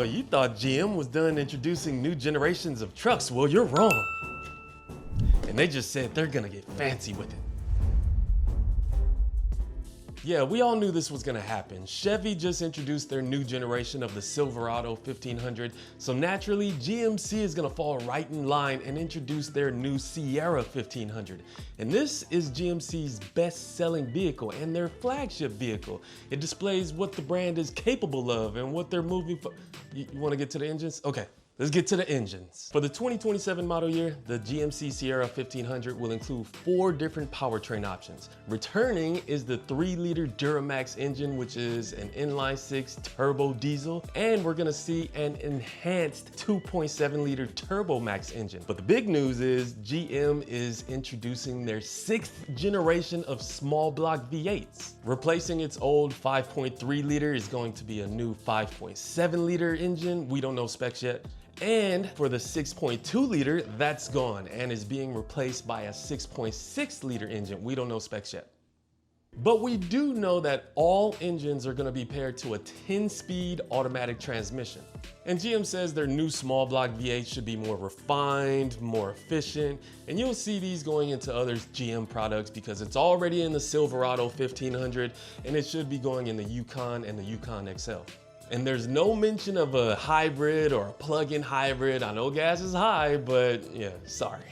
you thought GM was done introducing new generations of trucks. Well, you're wrong. And they just said they're gonna get fancy with it. Yeah, we all knew this was gonna happen. Chevy just introduced their new generation of the Silverado 1500, so naturally, GMC is gonna fall right in line and introduce their new Sierra 1500. And this is GMC's best-selling vehicle and their flagship vehicle. It displays what the brand is capable of and what they're moving for. You wanna get to the engines? Okay. Let's get to the engines. For the 2027 model year, the GMC Sierra 1500 will include 4 different powertrain options. Returning is the 3-liter Duramax engine, which is an inline-6 turbo diesel, and we're gonna see an enhanced 2.7-liter Turbo Max engine. But the big news is GM is introducing their 6th generation of small block V8s. Replacing its old 5.3-liter is going to be a new 5.7-liter engine. We don't know specs yet. And for the 6.2-liter, that's gone and is being replaced by a 6.6-liter engine. We don't know specs yet. But we do know that all engines are going to be paired to a 10-speed automatic transmission. And GM says their new small block V8 should be more refined, more efficient, and you'll see these going into other GM products because it's already in the Silverado 1500 and it should be going in the Yukon and the Yukon XL. And there's no mention of a hybrid or a plug-in hybrid. I know gas is high, but yeah, sorry.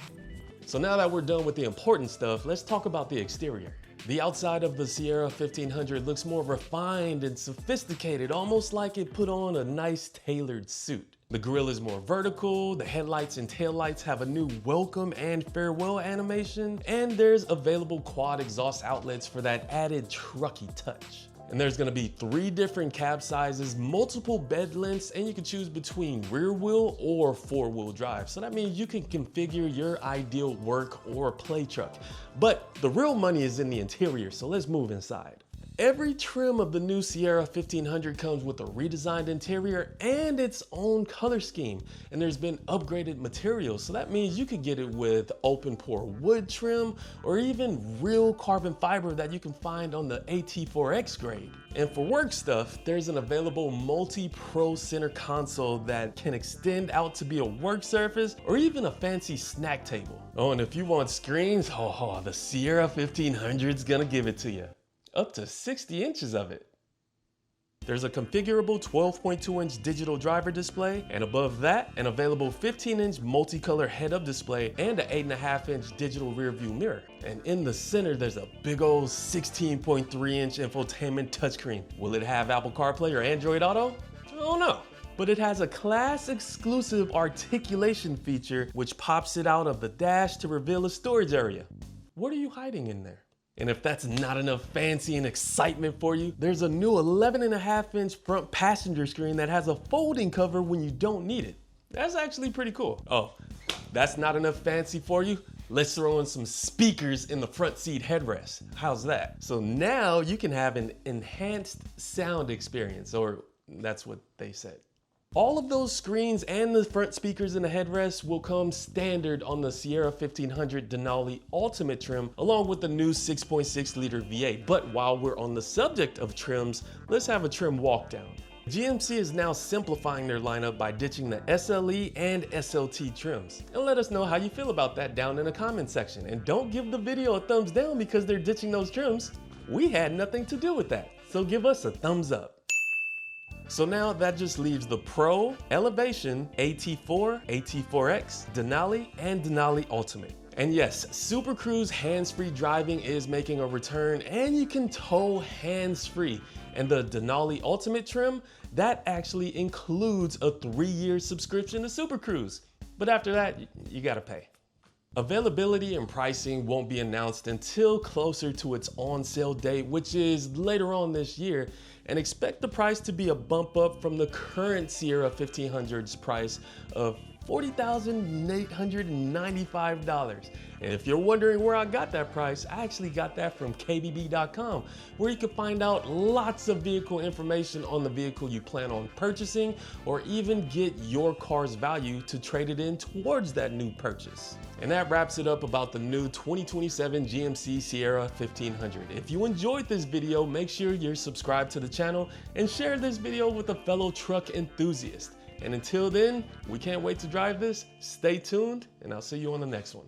So now that we're done with the important stuff, let's talk about the exterior. The outside of the Sierra 1500 looks more refined and sophisticated, almost like it put on a nice tailored suit. The grille is more vertical, the headlights and taillights have a new welcome and farewell animation, and there's available quad exhaust outlets for that added trucky touch. And there's gonna be 3 different cab sizes, multiple bed lengths, and you can choose between rear wheel or 4-wheel drive. So that means you can configure your ideal work or play truck. But the real money is in the interior, so let's move inside. Every trim of the new Sierra 1500 comes with a redesigned interior and its own color scheme. And there's been upgraded materials, so that means you could get it with open pore wood trim or even real carbon fiber that you can find on the AT4X grade. And for work stuff, there's an available multi-pro center console that can extend out to be a work surface or even a fancy snack table. Oh, and if you want screens, the Sierra 1500 is gonna give it to you. Up to 60 inches of it. There's a configurable 12.2-inch digital driver display, and above that, an available 15-inch multicolor head-up display and an 8.5-inch digital rear view mirror. And in the center, there's a big old 16.3-inch infotainment touchscreen. Will it have Apple CarPlay or Android Auto? I don't know. But it has a class-exclusive articulation feature which pops it out of the dash to reveal a storage area. What are you hiding in there? And if that's not enough fancy and excitement for you, there's a new 11.5-inch front passenger screen that has a folding cover when you don't need it. That's actually pretty cool. Oh, that's not enough fancy for you? Let's throw in some speakers in the front seat headrest. How's that? So now you can have an enhanced sound experience, or that's what they said. All of those screens and the front speakers in the headrest will come standard on the Sierra 1500 Denali Ultimate trim, along with the new 6.6-liter V8. But while we're on the subject of trims, let's have a trim walk down. GMC is now simplifying their lineup by ditching the SLE and SLT trims. And let us know how you feel about that down in the comment section. And don't give the video a thumbs down because they're ditching those trims. We had nothing to do with that, so give us a thumbs up. So now that just leaves the Pro, Elevation, AT4, AT4X, Denali, and Denali Ultimate. And yes, Super Cruise hands-free driving is making a return, and you can tow hands-free. And the Denali Ultimate trim, that actually includes a 3-year subscription to Super Cruise. But after that, you gotta pay. Availability and pricing won't be announced until closer to its on-sale date, which is later on this year, and expect the price to be a bump up from the current Sierra 1500's price of $40,895. And if you're wondering where I got that price, I actually got that from KBB.com, where you can find out lots of vehicle information on the vehicle you plan on purchasing, or even get your car's value to trade it in towards that new purchase. And that wraps it up about the new 2027 GMC Sierra 1500. If you enjoyed this video, make sure you're subscribed to the channel and share this video with a fellow truck enthusiast. And until then, we can't wait to drive this. Stay tuned, and I'll see you on the next one.